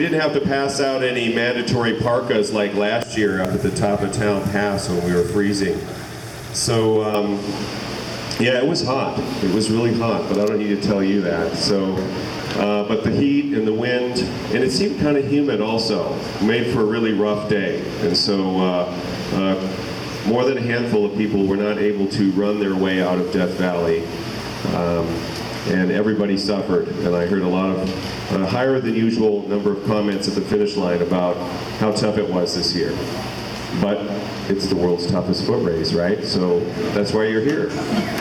didn't have to pass out any mandatory parkas like last year up at the top of Town Pass when we were freezing. So, yeah, it was hot. It was really hot, but I don't need to tell you that. So, but the heat and the wind, and it seemed kind of humid also, made for a really rough day. And so, more than a handful of people were not able to run their way out of Death Valley. And everybody suffered, and I heard a lot of higher than usual number of comments at the finish line about how tough it was this year. But it's the world's toughest foot race, right? So that's why you're here.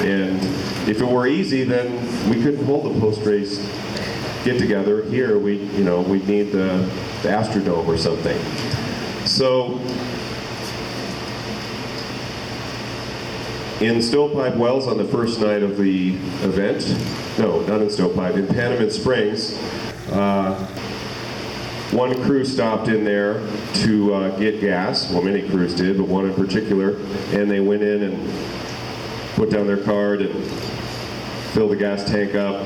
And if it were easy, then we couldn't hold a post-race get-together here. We'd need the Astrodome or something. So in Stovepipe Wells on the first night of the event, no, not in Stovepipe, in Panamint Springs, one crew stopped in there to get gas. Well, many crews did, but one in particular, and they went in and put down their card and filled the gas tank up.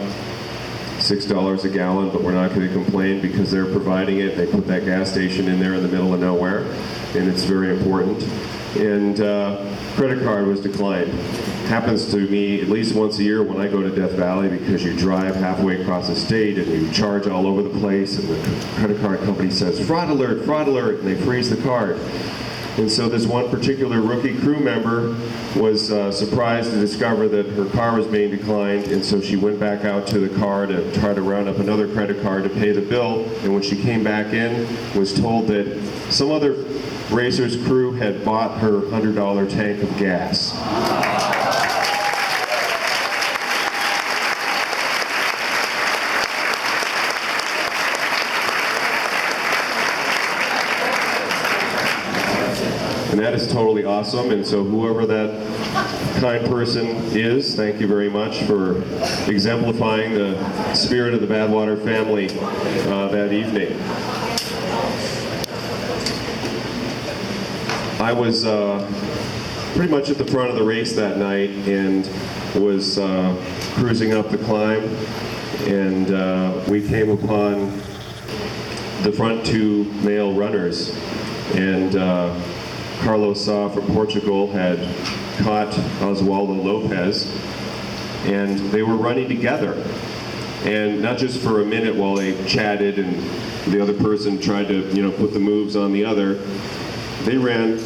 $6 a gallon, but we're not going to complain because they're providing it. They put that gas station in there in the middle of nowhere, and it's very important. And credit card was declined. Happens to me at least once a year when I go to Death Valley, because you drive halfway across the state and you charge all over the place, and the credit card company says, fraud alert, and they freeze the card. And so this one particular rookie crew member was surprised to discover that her car was being declined, and so she went back out to the car to try to round up another credit card to pay the bill, and when she came back in, was told that some other racer's crew had bought her $100 tank of gas. And that is totally awesome, and so whoever that kind person is, thank you very much for exemplifying the spirit of the Badwater family that evening. I was pretty much at the front of the race that night and was cruising up the climb, and we came upon the front two male runners, and Carlos Sá from Portugal had caught Oswaldo Lopez, and they were running together. And not just for a minute while they chatted and the other person tried to, put the moves on the other. They ran,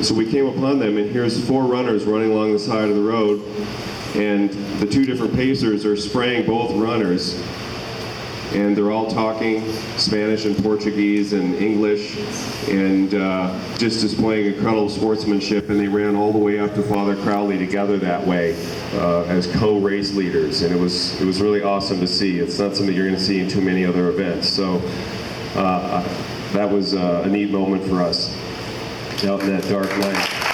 so we came upon them, and here's four runners running along the side of the road, and the two different pacers are spraying both runners, and they're all talking Spanish and Portuguese and English, and just displaying incredible sportsmanship, and they ran all the way up to Father Crowley together that way as co-race leaders, and it was really awesome to see. It's not something you're going to see in too many other events, so that was a neat moment for us out in that dark night.